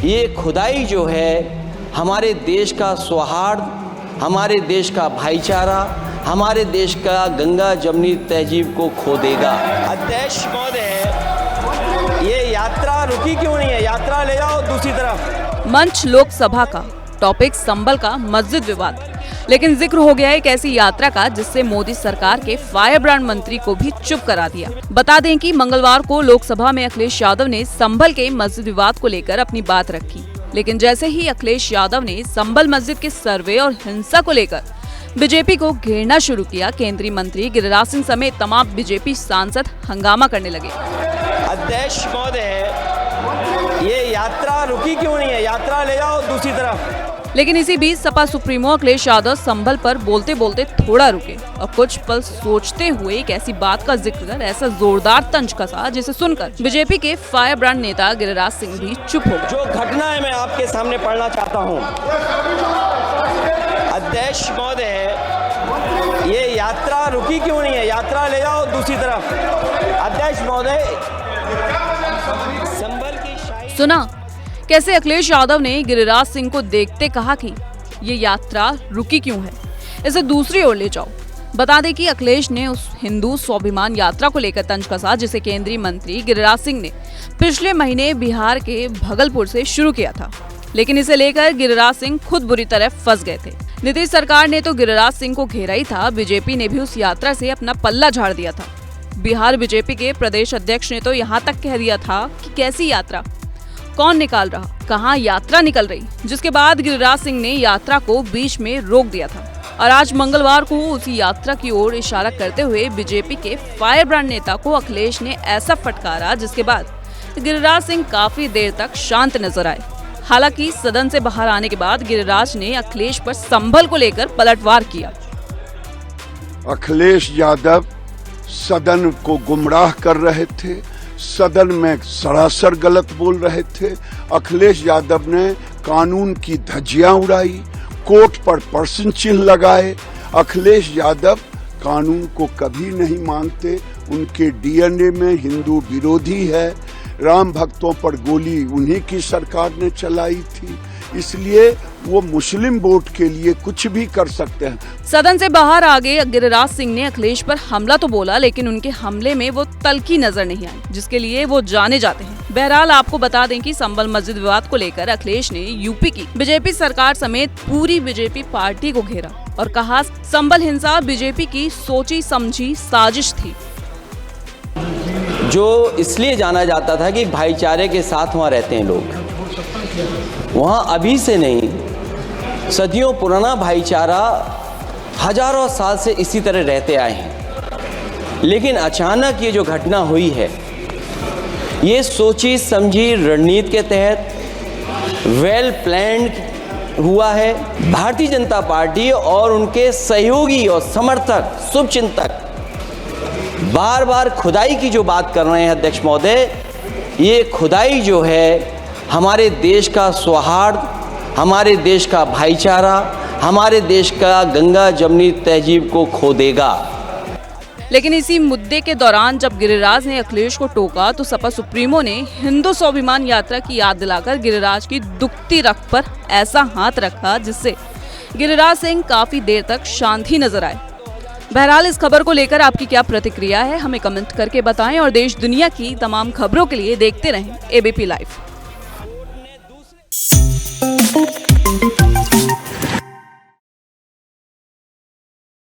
ये खुदाई जो है हमारे देश का सौहार्द, हमारे देश का भाईचारा, हमारे देश का गंगा जमनी तहजीब को खो देगा। अध्यक्ष महोदय, ये यात्रा रुकी क्यों नहीं है? यात्रा ले जाओ दूसरी तरफ। मंच लोकसभा का, टॉपिक संभल का मस्जिद विवाद, लेकिन जिक्र हो गया एक ऐसी यात्रा का जिससे मोदी सरकार के फायर ब्रांड मंत्री को भी चुप करा दिया। बता दें कि मंगलवार को लोकसभा में अखिलेश यादव ने संभल के मस्जिद विवाद को लेकर अपनी बात रखी, लेकिन जैसे ही अखिलेश यादव ने संभल मस्जिद के सर्वे और हिंसा को लेकर बीजेपी को घेरना शुरू किया, केंद्रीय मंत्री गिरिराज सिंह समेत तमाम बीजेपी सांसद हंगामा करने लगे। अध्यक्ष महोदय, ये यात्रा रुकी क्यों नहीं है? यात्रा ले जाओ दूसरी तरफ। लेकिन इसी बीच सपा सुप्रीमो अखिलेश यादव संभल पर बोलते बोलते थोड़ा रुके और कुछ पल सोचते हुए एक ऐसी बात का जिक्र कर ऐसा जोरदार तंज कसा जिसे सुनकर बीजेपी के फायर ब्रांड नेता गिरिराज सिंह भी चुप हो गए। जो घटना है मैं आपके सामने पढ़ना चाहता हूँ। अध्यक्ष महोदय, ये यात्रा रुकी क्यों नहीं है? यात्रा ले जाओ दूसरी तरफ। अध्यक्ष महोदय, संभल की सुना कैसे अखिलेश यादव ने गिरिराज सिंह को देखते कहा कि ये यात्रा रुकी क्यों है, इसे दूसरी ओर ले जाओ। बता दें कि अखिलेश ने उस हिंदू स्वाभिमान यात्रा को लेकर तंज कसा जिसे केंद्रीय मंत्री गिरिराज सिंह ने पिछले महीने बिहार के भागलपुर से शुरू किया था, लेकिन इसे लेकर गिरिराज सिंह खुद बुरी तरह फंस गए थे। नीतीश सरकार ने तो गिरिराज सिंह को घेरा ही था, बीजेपी ने भी उस यात्रा से अपना पल्ला झाड़ दिया था। बिहार बीजेपी के प्रदेश अध्यक्ष ने तो यहाँ तक कह दिया था कि कैसी यात्रा, कौन निकाल रहा, कहाँ यात्रा निकल रही, जिसके बाद गिरिराज सिंह ने यात्रा को बीच में रोक दिया था। और आज मंगलवार को उसी यात्रा की ओर इशारा करते हुए बीजेपी के फायर ब्रांड नेता को अखिलेश ने ऐसा फटकारा जिसके बाद गिरिराज सिंह काफी देर तक शांत नजर आए। हालांकि सदन से बाहर आने के बाद गिरिराज ने अखिलेश पर संभल को लेकर पलटवार किया। अखिलेश यादव सदन को गुमराह कर रहे थे, सदन में सरासर गलत बोल रहे थे। अखिलेश यादव ने कानून की धज्जियां उड़ाई, कोर्ट पर प्रश्न चिन्ह लगाए। अखिलेश यादव कानून को कभी नहीं मानते, उनके डीएनए में हिंदू विरोधी है। राम भक्तों पर गोली उन्हीं की सरकार ने चलाई थी, इसलिए वो मुस्लिम वोट के लिए कुछ भी कर सकते हैं। सदन से बाहर आ गए गिरिराज सिंह ने अखिलेश पर हमला तो बोला, लेकिन उनके हमले में वो तल्खी नजर नहीं आई जिसके लिए वो जाने जाते हैं। बहरहाल आपको बता दें कि संभल मस्जिद विवाद को लेकर अखिलेश ने यूपी की बीजेपी सरकार समेत पूरी बीजेपी पार्टी को घेरा और कहा संभल हिंसा बीजेपी की सोची समझी साजिश थी, जो इसलिए जाना जाता था कि भाईचारे के साथ वहाँ रहते हैं लोग। वहाँ अभी से नहीं, सदियों पुराना भाईचारा हजारों साल से इसी तरह रहते आए हैं। लेकिन अचानक ये जो घटना हुई है, ये सोची समझी रणनीति के तहत वेल प्लान्ड हुआ है। भारतीय जनता पार्टी और उनके सहयोगी और समर्थक, शुभचिंतक बार बार खुदाई की जो बात कर रहे हैं अध्यक्ष महोदय, ये खुदाई जो है हमारे देश का सौहार्द, हमारे देश का भाईचारा, हमारे देश का गंगा जमनी तहजीब को खो देगा। लेकिन इसी मुद्दे के दौरान जब गिरिराज ने अखिलेश को टोका तो सपा सुप्रीमो ने हिंदू स्वाभिमान यात्रा की याद दिलाकर गिरिराज की दुखती रख पर ऐसा हाथ रखा जिससे गिरिराज सिंह काफी देर तक शांत ही नजर आए। बहरहाल इस खबर को लेकर आपकी क्या प्रतिक्रिया है, हमें कमेंट करके बताएं और देश दुनिया की तमाम खबरों के लिए देखते रहें एबीपी लाइव।